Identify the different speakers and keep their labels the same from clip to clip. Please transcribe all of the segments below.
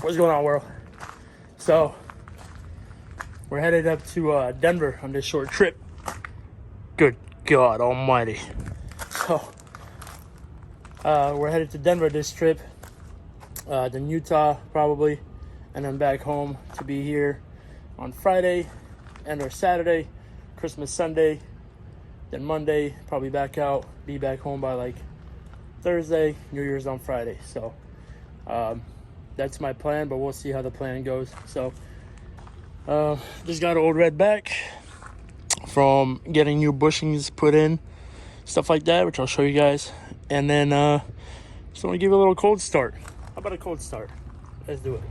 Speaker 1: What's going on, world? So we're headed up to Denver on this short trip. Good God almighty. So we're headed to Denver this trip, then Utah probably, and then back home to be here on Friday and or Saturday, Christmas Sunday, then Monday probably back out, be back home by like Thursday, New Year's on Friday. So that's my plan, but we'll see how the plan goes. So just got old red back from getting new bushings put in, stuff like that, which I'll show you guys. And then just want to give you a little cold start. How about a cold start? Let's do it.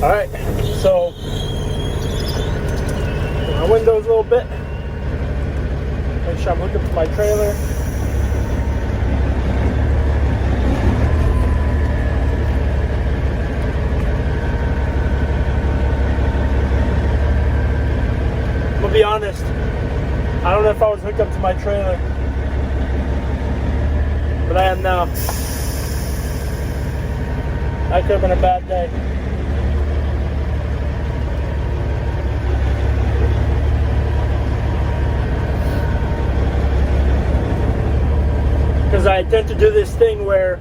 Speaker 1: All right, so my windows a little bit. Make sure I'm hooked up to my trailer. I'm gonna be honest, I don't know if I was hooked up to my trailer, but I am now. That could have been a bad day. Because I tend to do this thing where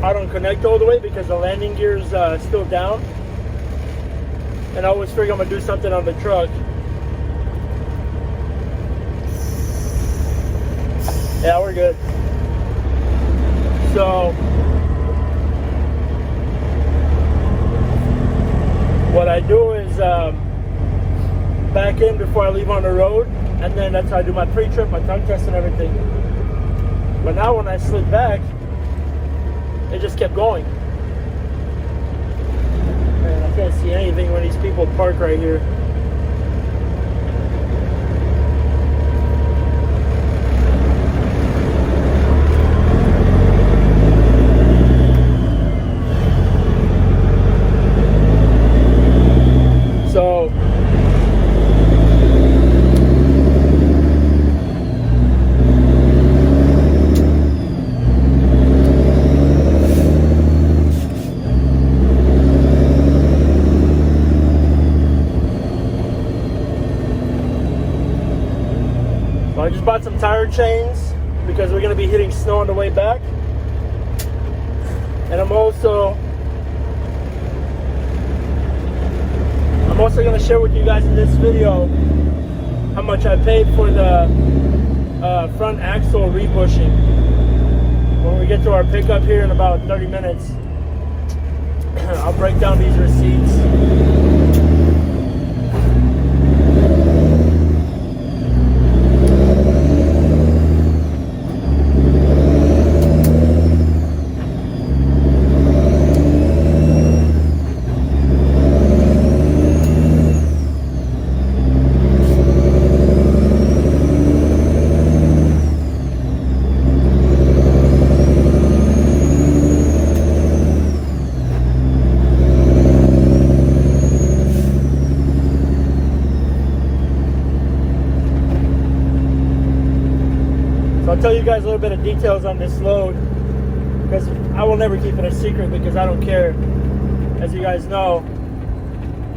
Speaker 1: I don't connect all the way because the landing gear is still down. And I always figure I'm going to do something on the truck. Yeah, we're good. So, what I do is back in before I leave on the road. And then that's how I do my pre-trip, my tongue test and everything. But now when I slid back, it just kept going. Man, I can't see anything when these people park right here. So I just bought some tire chains because we're going to be hitting snow on the way back. And I'm also going to share with you guys in this video how much I paid for the front axle rebushing. When we get to our pickup here in about 30 minutes, I'll break down these receipts. I'll tell you guys a little bit of details on this load, because I will never keep it a secret because I don't care. As you guys know,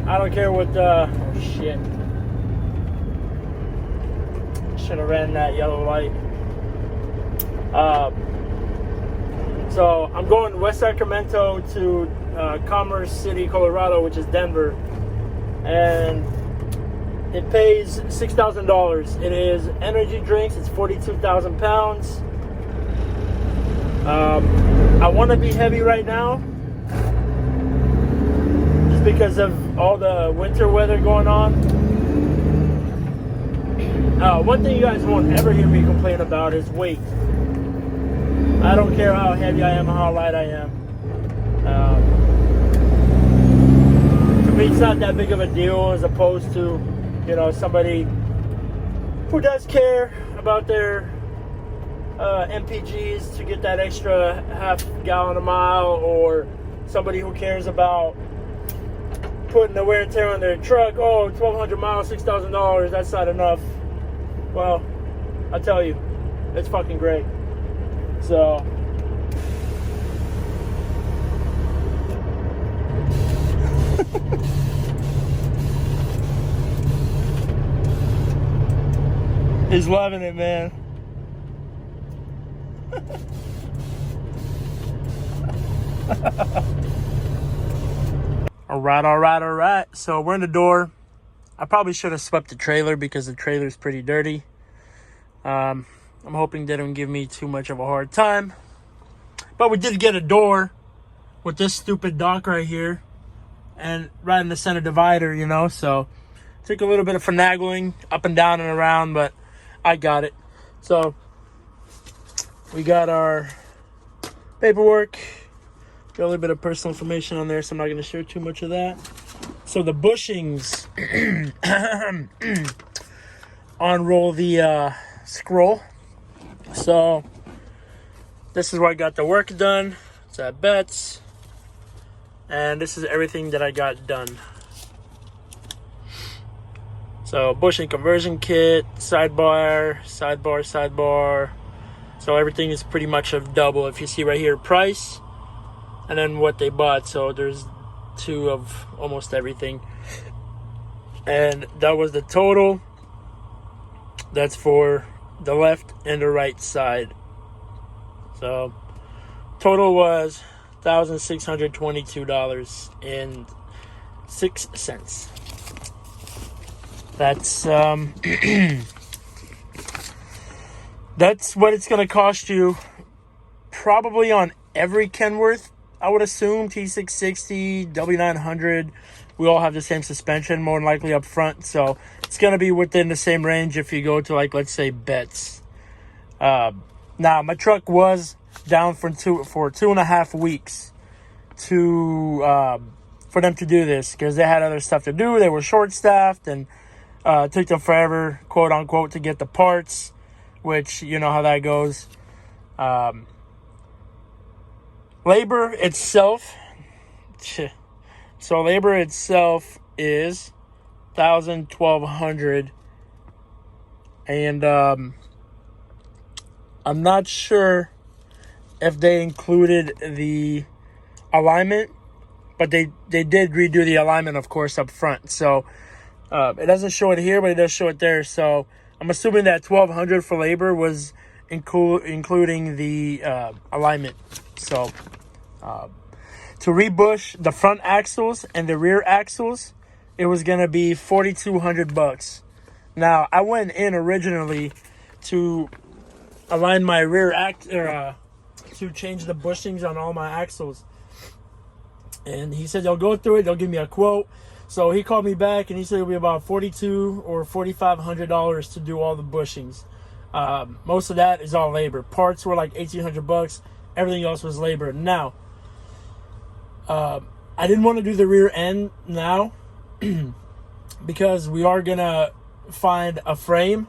Speaker 1: I don't care what the... Oh, shit. Should have ran that yellow light. So I'm going West Sacramento to Commerce City, Colorado, which is Denver. And it pays $6,000. It is energy drinks. It's 42,000 pounds. I want to be heavy right now, just because of all the winter weather going on. One thing you guys won't ever hear me complain about is weight. I don't care how heavy I am or how light I am. To me, it's not that big of a deal, as opposed to, you know, somebody who does care about their MPGs to get that extra half gallon a mile, or somebody who cares about putting the wear and tear on their truck. Oh, 1,200 miles, $6,000, that's not enough. Well, I'll tell you, it's fucking great. So, he's loving it, man. All right. So we're in the door. I probably should have swept the trailer because the trailer's pretty dirty. I'm hoping they don't give me too much of a hard time. But we did get a door with this stupid dock right here, and right in the center divider, you know. So took a little bit of finagling up and down and around, but I got it. So we got our paperwork. Got a little bit of personal information on there, so I'm not going to share too much of that. So the bushings unroll the scroll. So this is where I got the work done. It's at Betts, and this is everything that I got done. So bushing conversion kit, sidebar. So everything is pretty much of double. If you see right here, price, and then what they bought. So there's two of almost everything, and that was the total. That's for the left and the right side. So total was $1,622.06. That's that's what it's gonna cost you, probably on every Kenworth. I would assume T660, W900, we all have the same suspension, more than likely up front. So it's going to be within the same range if you go to, like, let's say, Betts. Now, my truck was down for 2.5 weeks for them to do this, because they had other stuff to do. They were short-staffed, and it took them forever, quote-unquote, to get the parts, which, you know how that goes. Labor itself, so labor itself is $1,200, and I'm not sure if they included the alignment, but they did redo the alignment, of course, up front. So it doesn't show it here, but it does show it there. So I'm assuming that $1,200 for labor was including the alignment. So to rebush the front axles and the rear axles, it was gonna be $4,200. Now, I went in originally to align my rear to change the bushings on all my axles, and he said they'll go through it, they'll give me a quote. So he called me back and he said it'll be about $4,200 or $4,500 to do all the bushings. Most of that is all labor. Parts were like $1,800. Everything else was labor. Now, I didn't want to do the rear end now because we are gonna find a frame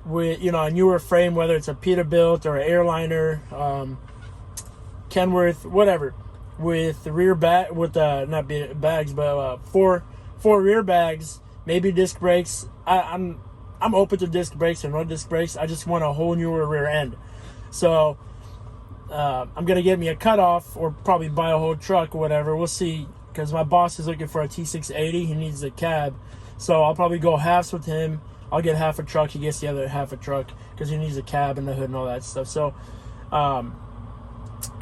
Speaker 1: with, you know, a newer frame, whether it's a Peterbilt or an Airliner, Kenworth, whatever, with the rear bag, with not bags, but four rear bags, maybe disc brakes. I'm open to disc brakes and no disc brakes. I just want a whole newer rear end. So I'm gonna get me a cutoff, or probably buy a whole truck or whatever. We'll see because my boss is looking for a T680. He needs a cab, so I'll probably go halves with him. I'll get half a truck. He gets the other half a truck because he needs a cab and the hood and all that stuff. So,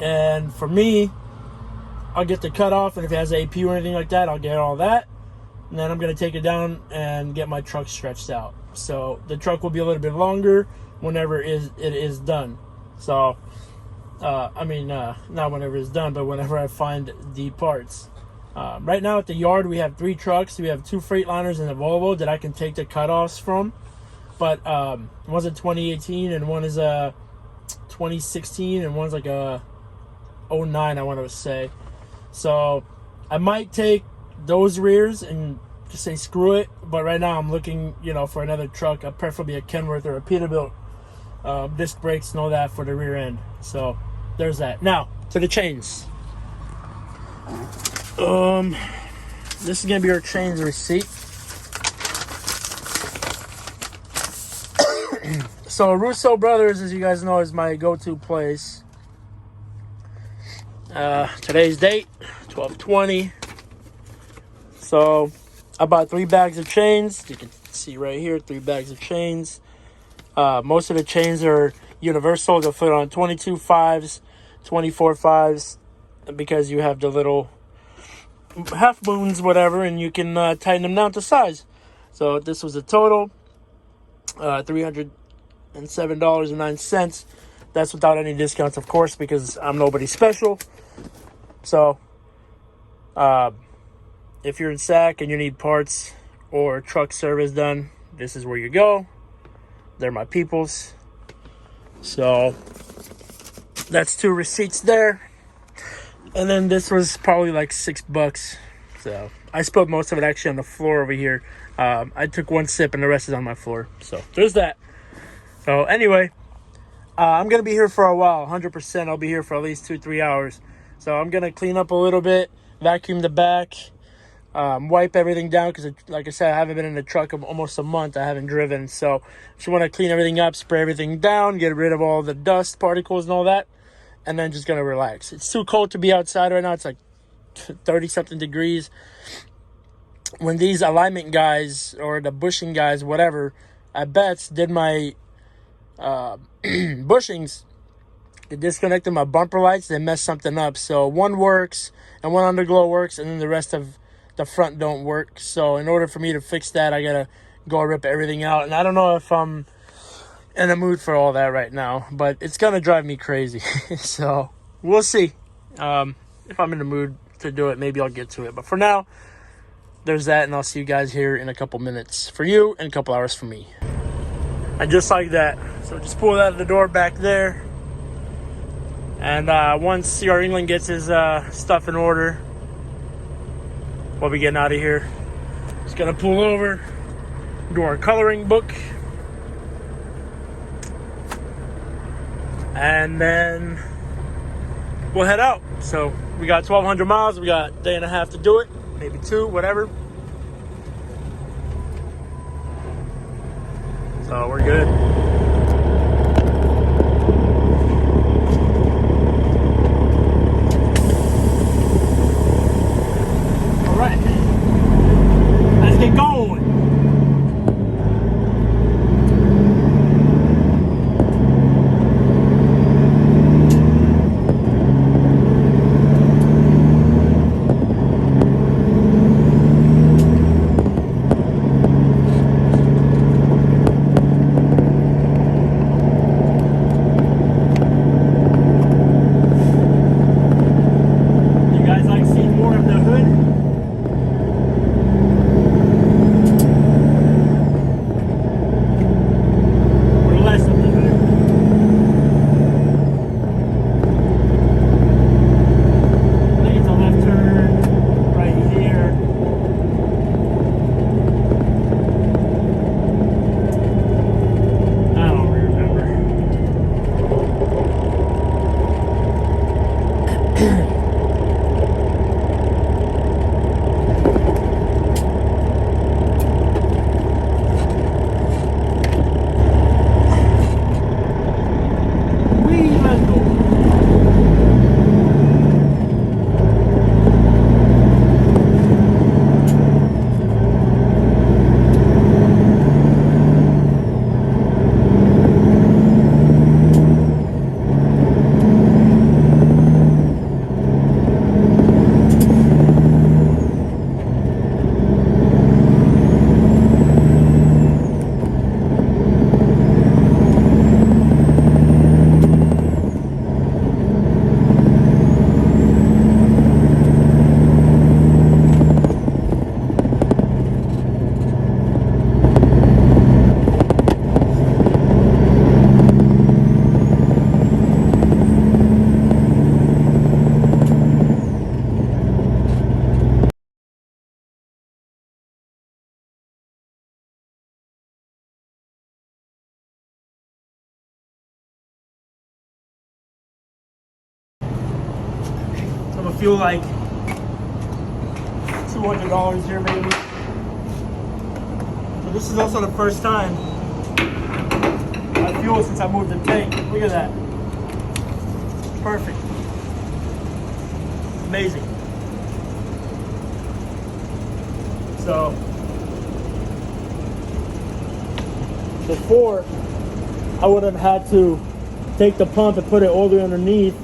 Speaker 1: and for me, I'll get the cutoff, and if it has AP or anything like that, I'll get all that. And then I'm going to take it down and get my truck stretched out. So the truck will be a little bit longer whenever it is done. So, not whenever it's done, but whenever I find the parts. Right now at the yard, we have 3 trucks. We have 2 Freightliners and a Volvo that I can take the cutoffs from. But one's a 2018 and one is a 2016 and one's like a 09, I want to say. So I might take those rears and just say screw it. But right now I'm looking, for another truck, preferably a Kenworth or a Peterbilt, disc brakes and all that for the rear end. So there's that. Now to the chains. This is gonna be our chains receipt. So Russo Brothers, as you guys know, is my go-to place. Today's date 12/20. So I bought 3 bags of chains. You can see right here, 3 bags of chains. Most of the chains are universal. They'll fit on 22 5s, 24 5s, because you have the little half moons, whatever, and you can tighten them down to size. So this was a total $307.09. That's without any discounts, of course, because I'm nobody special. So if you're in SAC and you need parts or truck service done, this is where you go. They're my peoples. So that's 2 receipts there. And then this was probably like $6. So I spilled most of it actually on the floor over here. I took 1 sip and the rest is on my floor. So there's that. So anyway, I'm going to be here for a while. 100%. I'll be here for at least 2-3 hours. So I'm going to clean up a little bit, vacuum the back, wipe everything down. Because like I said, I haven't been in the truck in almost a month. I haven't driven. So if you want to clean everything up, spray everything down, get rid of all the dust particles and all that. And then just going to relax. It's too cold to be outside right now. It's like 30-something degrees. When these alignment guys or the bushing guys, whatever, at Betts did my bushings, they disconnected my bumper lights. They messed something up. So one works and one underglow works, and then the rest of the front don't work. So in order for me to fix that, I got to go rip everything out. And I don't know if I'm in the mood for all that right now, but it's gonna drive me crazy. So we'll see. If I'm in the mood to do it, maybe I'll get to it. But for now, there's that, and I'll see you guys here in a couple minutes for you and a couple hours for me. And just like that, so just pull out of the door back there. And once C.R. England gets his stuff in order, we'll be getting out of here. Just gonna pull over, do our coloring book, and then we'll head out. So we got 1,200 miles. We got a day and a half to do it, maybe 2, whatever. So we're good. All right, let's get going. fuel like $200 here maybe. So this is also the first time I fuel since I moved the tank. Look at that. Perfect. Amazing. So before, I would have had to take the pump and put it all the way underneath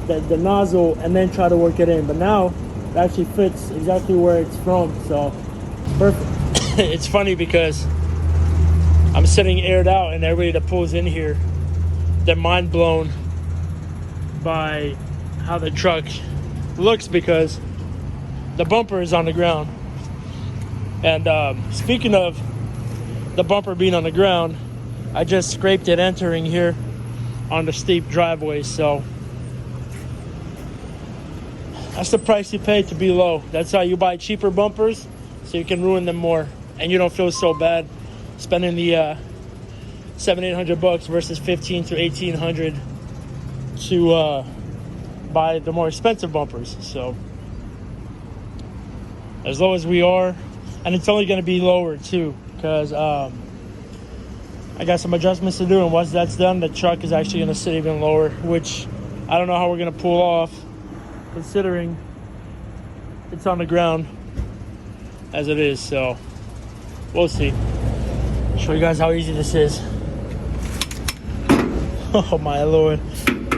Speaker 1: the nozzle and then try to work it in. But now it actually fits exactly where it's from, so perfect. It's funny because I'm sitting aired out and everybody that pulls in here, they're mind blown by how the truck looks because the bumper is on the ground. And speaking of the bumper being on the ground, I just scraped it entering here on the steep driveway, so that's the price you pay to be low. That's how you buy cheaper bumpers, so you can ruin them more and you don't feel so bad spending the $700-800 versus $1,500 to $1,800 to buy the more expensive bumpers. So as low as we are, and it's only going to be lower too, because I got some adjustments to do, and once that's done, the truck is actually going to sit even lower, which I don't know how we're going to pull off, considering it's on the ground as it is. So we'll see. Show you guys how easy this is. Oh my lord,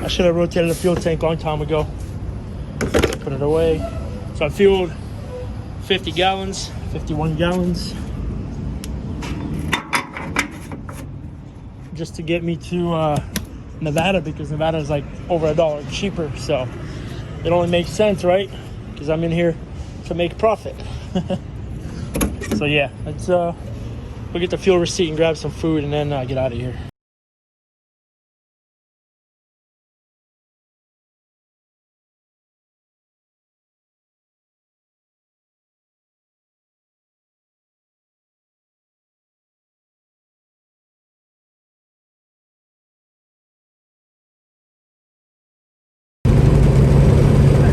Speaker 1: I should have rotated the fuel tank a long time ago. Put it away. So I fueled 50 gallons, 51 gallons, just to get me to Nevada, because Nevada is like over $1 cheaper. So it only makes sense, right? Because I'm in here to make profit. So yeah, let's we'll get the fuel receipt and grab some food and then get out of here.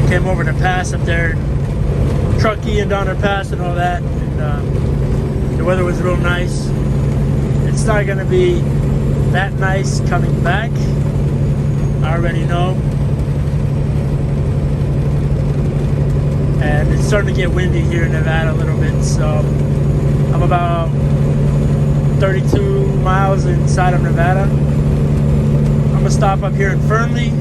Speaker 1: Came over the pass up there, Truckee and Donner Pass and all that, and the weather was real nice. It's not going to be that nice coming back, I already know. And it's starting to get windy here in Nevada a little bit, so I'm about 32 miles inside of Nevada. I'm going to stop up here in Fernley,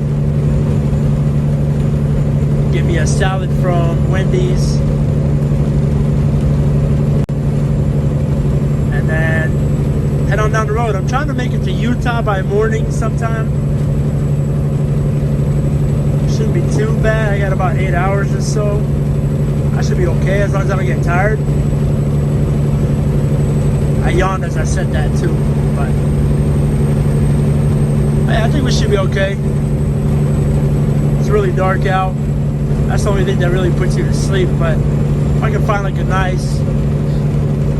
Speaker 1: get me a salad from Wendy's, and then head on down the road. I'm trying to make it to Utah by morning sometime. Shouldn't be too bad. I got about 8 hours or so. I should be okay as long as I don't get tired. I yawned as I said that too, but I think we should be okay. It's really dark out. That's the only thing that really puts you to sleep. But if I can find like a nice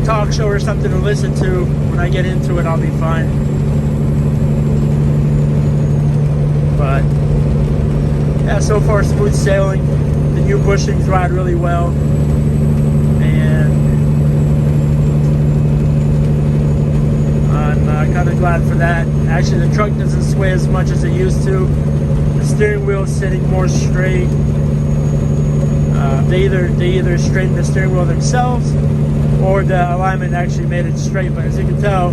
Speaker 1: talk show or something to listen to when I get into it, I'll be fine. But yeah, so far smooth sailing. The new bushings ride really well, and I'm kind of glad for that. Actually, the truck doesn't sway as much as it used to. The steering wheel is sitting more straight. They either straightened the steering wheel themselves, or the alignment actually made it straight. But as you can tell,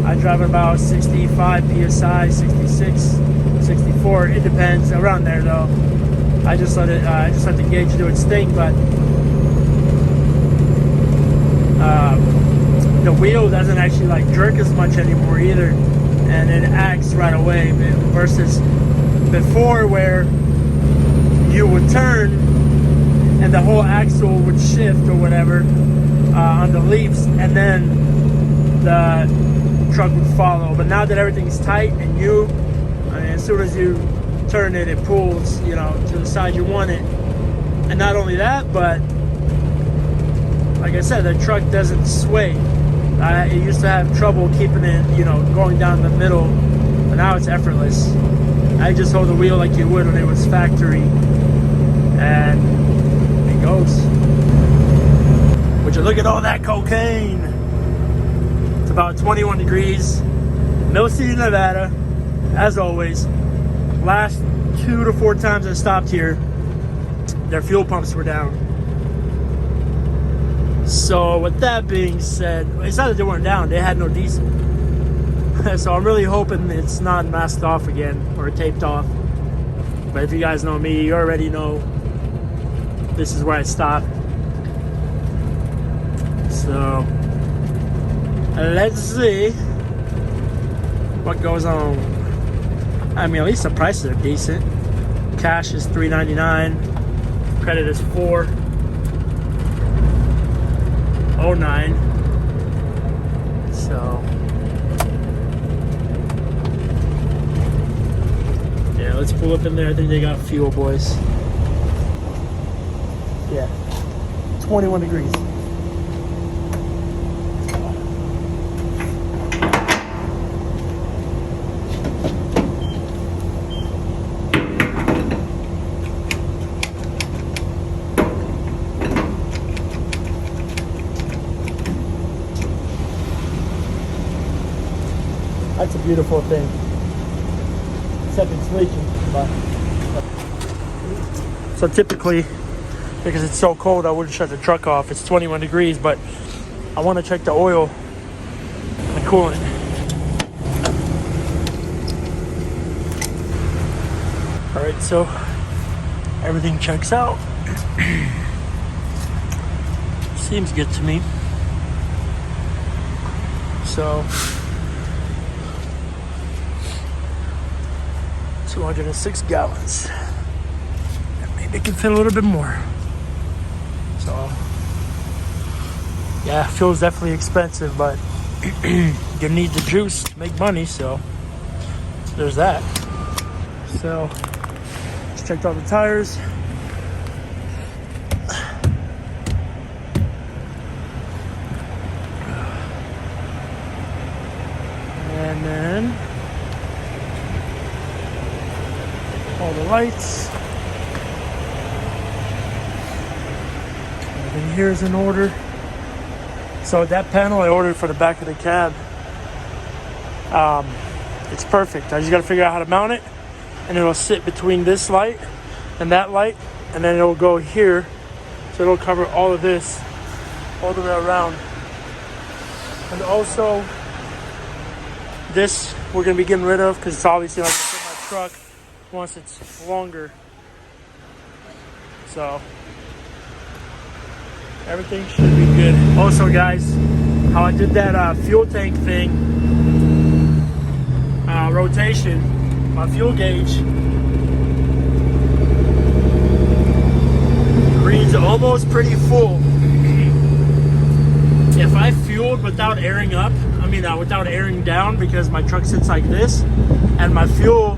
Speaker 1: I drive about 65 psi, 66, 64. It depends, around there though. I just let the gauge do its thing. But the wheel doesn't actually like jerk as much anymore either, and it acts right away. Versus before, where you would turn and the whole axle would shift or whatever on the leaps, and then the truck would follow. But now that everything's tight and as soon as you turn it, it pulls, to the side you want it. And not only that, but like I said, the truck doesn't sway. I used to have trouble keeping it, going down the middle, but now it's effortless. I just hold the wheel like you would when it was factory. and it goes. Would you look at all that cocaine? It's about 21 degrees. Mill City, Nevada, as always. Last 2 to 4 times I stopped here, their fuel pumps were down. So with that being said, it's not that they weren't down, they had no diesel. So I'm really hoping it's not masked off again or taped off. But if you guys know me, you already know this is where I stop. So let's see what goes on. I mean, at least the prices are decent. Cash is $3.99. Credit is $4.09. So yeah, let's pull up in there. I think they got fuel, boys. Yeah, 21 degrees. That's a beautiful thing. Except it's leaking. So typically, because it's so cold, I wouldn't shut the truck off. It's 21 degrees, but I want to check the oil and the coolant. All right, so everything checks out. Seems good to me. So 206 gallons. And maybe it can fit a little bit more. So yeah, fuel's definitely expensive, but you need the juice to make money, so there's that. So just checked all the tires. And then all the lights. Everything here is in order. So that panel I ordered for the back of the cab, it's perfect. I just got to figure out how to mount it, and it'll sit between this light and that light, and then it'll go here, so it'll cover all of this all the way around. And also this we're going to be getting rid of because it's obviously like in my truck once it's longer. So everything should be good. Also guys, how I did that fuel tank thing, rotation, my fuel gauge reads almost pretty full. If I fueled without airing up, without airing down, because my truck sits like this and my fuel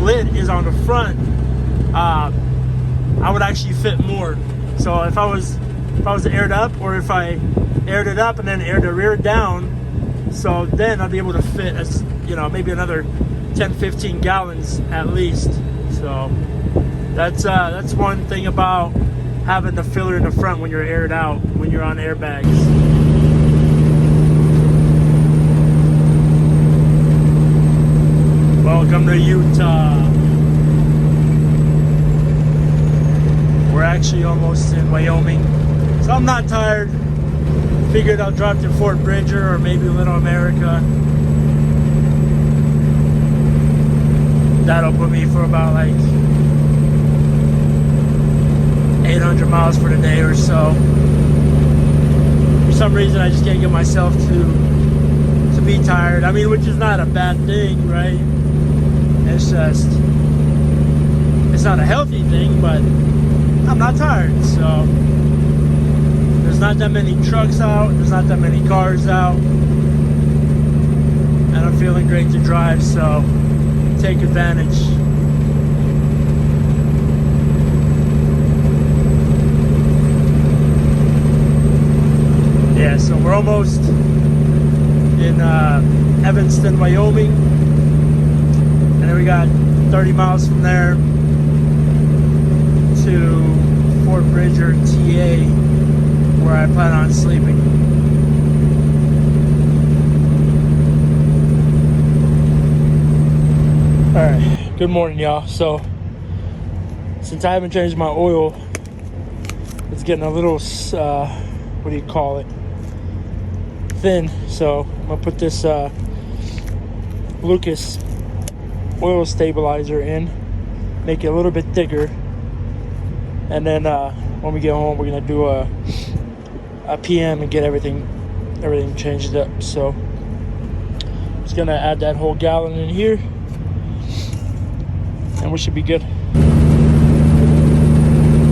Speaker 1: lid is on the front, I would actually fit more. So if I was aired up, or if I aired it up and then aired the rear down, so then I'd be able to fit as maybe another 10-15 gallons at least. So that's one thing about having the filler in the front when you're aired out, when you're on airbags. Welcome to Utah. We're actually almost in Wyoming, so I'm not tired. Figured I'll drop to Fort Bridger or maybe Little America. That'll put me for about like 800 miles for the day or so. For some reason I just can't get myself to be tired. Which is not a bad thing, right? It's just, it's not a healthy thing, but I'm not tired. So there's not that many trucks out, there's not that many cars out, and I'm feeling great to drive, so take advantage. Yeah, so we're almost in Evanston, Wyoming, and then we got 30 miles from there to to Fort Bridger, TA, where I plan on sleeping. Alright, good morning, y'all. So, since I haven't changed my oil, it's getting a little, what do you call it? Thin. So, I'm going to put this Lucas oil stabilizer in, make it a little bit thicker, and then when we get home, we're going to do a PM and get everything changed up. So, I'm just going to add that whole gallon in here, and we should be good.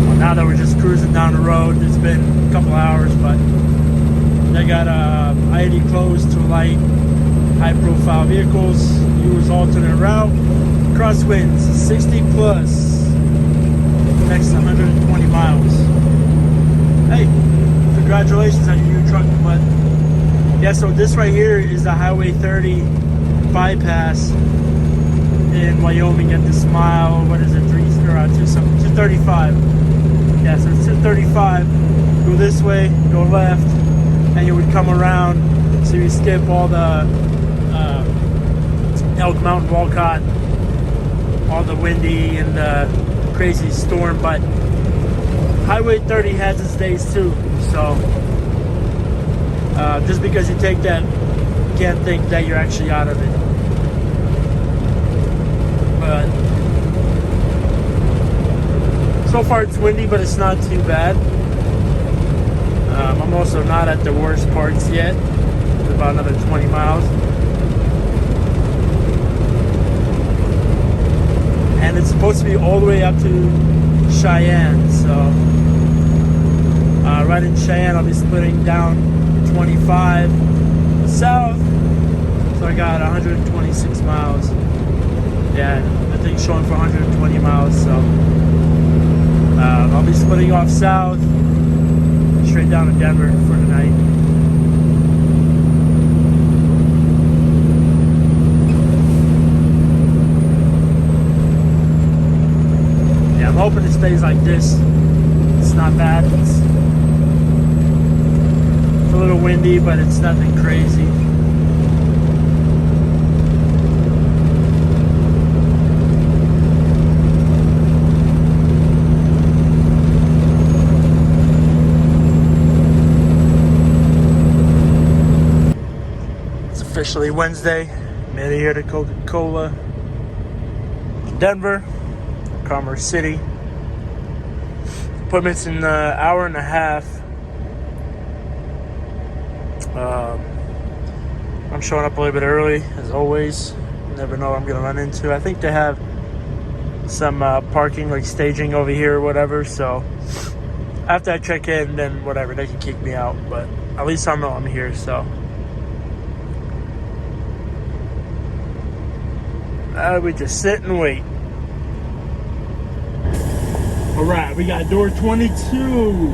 Speaker 1: Well, now that we're just cruising down the road, it's been a couple hours, but they got I-80 closed to light high-profile vehicles. Use alternate route. Crosswinds 60 plus. Next 120 miles. Hey, congratulations on your new truck, but yeah. So this right here is the Highway 30 bypass in Wyoming at this mile. What is it? 235. Yeah, so it's 235. Go this way, go left, and you would come around. So you skip all the Elk Mountain, Walcott, all the windy and the crazy storm. But Highway 30 has its days too. So just because you take that, you can't think that you're actually out of it. But so far it's windy, but it's not too bad. I'm also not at the worst parts yet. It's about another 20 miles. And it's supposed to be all the way up to Cheyenne. So right in Cheyenne, I'll be splitting down 25 south. So I got 126 miles. Yeah, I think showing for 120 miles. So I'll be splitting off south, straight down to Denver for the night. Yeah, I'm hoping it stays like this. It's not bad. It's a little windy, but it's nothing crazy. Officially Wednesday, made it here to Coca-Cola, Denver, Commerce City. Appointment's in an hour and a half. I'm showing up a little bit early, as always. Never know what I'm gonna run into. I think they have some parking, like staging over here or whatever. So after I check in, then whatever, they can kick me out. But at least I know I'm here. So. We just sit and wait. Alright, we got door 22.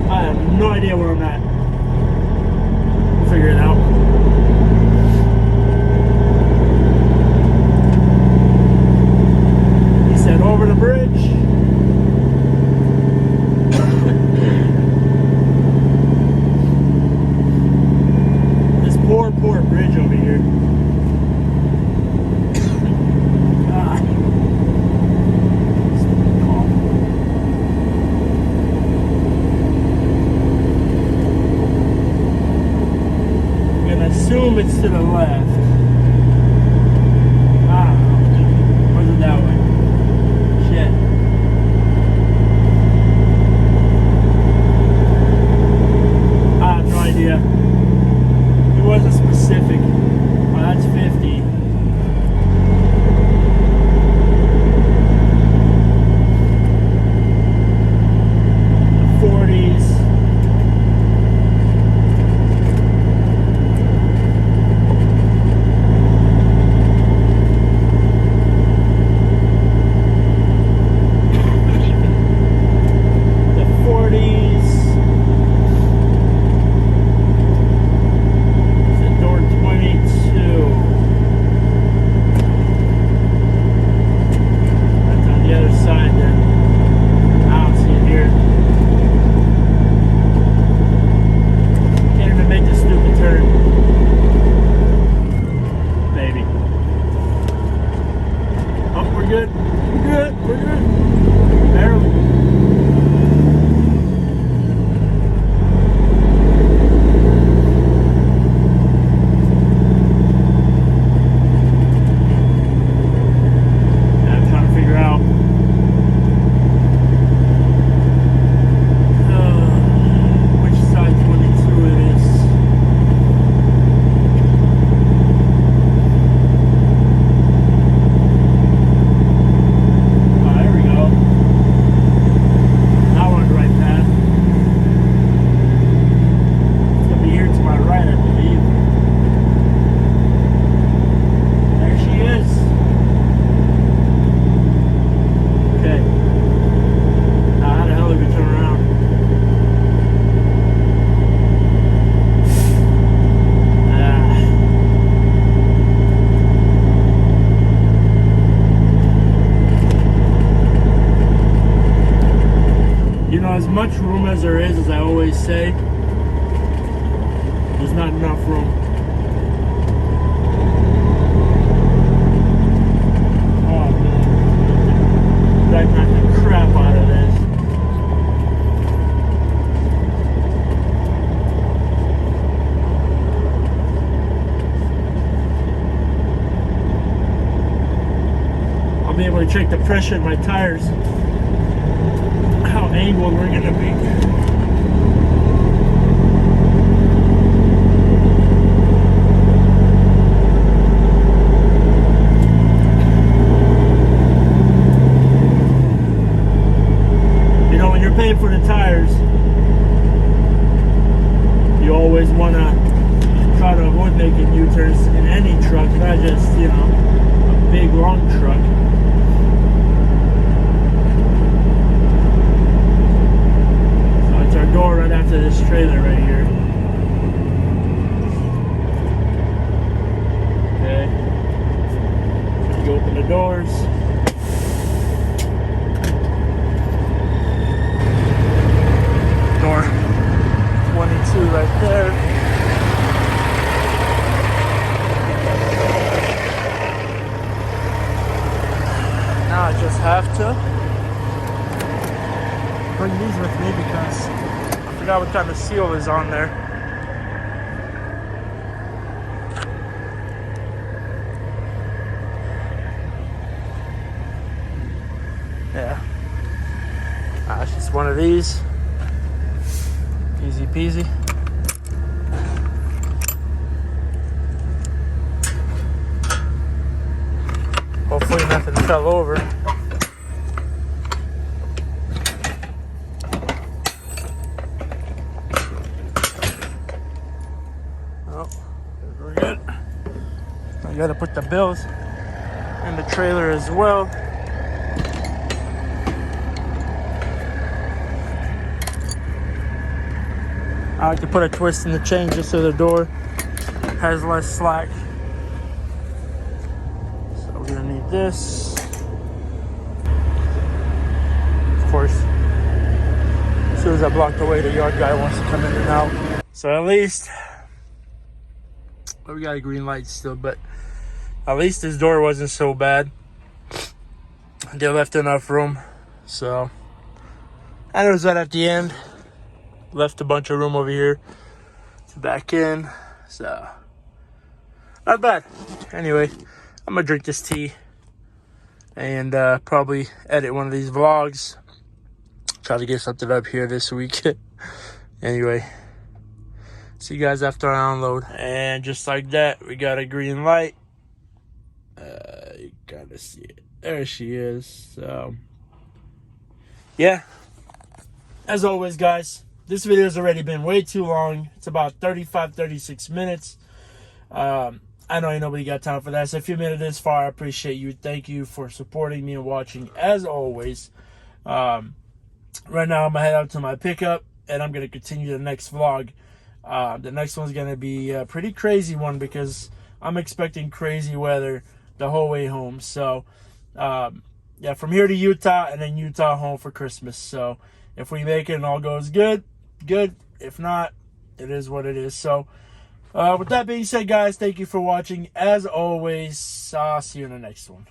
Speaker 1: I have no idea where I'm at. We'll figure it out. He said over the bridge. This poor bridge over here. Assume it's to the left. I don't know. Or is it that way? Shit. I have no idea. It wasn't specific. Oh, that's 50. The 40s. as there is, as I always say, there's not enough room. Oh man, that knocked the crap out of this. I'll be able to check the pressure in my tires, how angled we're gonna be. You know, when you're paying for the tires, you always want to try to avoid making U-turns in any truck, not just, you know, a big long truck. Door right after this trailer right here. Okay. You open the doors. Door 22 right there. Now I just have to bring these with me because I forgot what kind of seal is on there. Yeah. It's just one of these. Easy peasy. Hopefully nothing fell over. We're good. I gotta put the bills in the trailer as well. I like to put a twist in the chain just so the door has less slack. So we're gonna need this. Of course, as soon as I block the way, the yard guy wants to come in and out. So at least, we got a green light still, but at least this door wasn't so bad. They left enough room, so I noticed that at the end. Left a bunch of room over here to back in, so not bad. Anyway, I'm gonna drink this tea and probably edit one of these vlogs. Try to get something up here this week. Anyway. See you guys after I unload. And just like that, we got a green light. You gotta see it. There she is. So, yeah. As always, guys, this video has already been way too long. It's about 36 minutes. I know ain't nobody got time for that. So if you made it this far, I appreciate you. Thank you for supporting me and watching, as always. Right now, I'm gonna head out to my pickup, and I'm gonna continue the next vlog. The next one's gonna be a pretty crazy one because I'm expecting crazy weather the whole way home. So yeah, from here to Utah and then Utah home for Christmas. So if we make it and all goes good. If not, it is what it is. So with that being said, guys, thank you for watching. As always, I'll see you in the next one.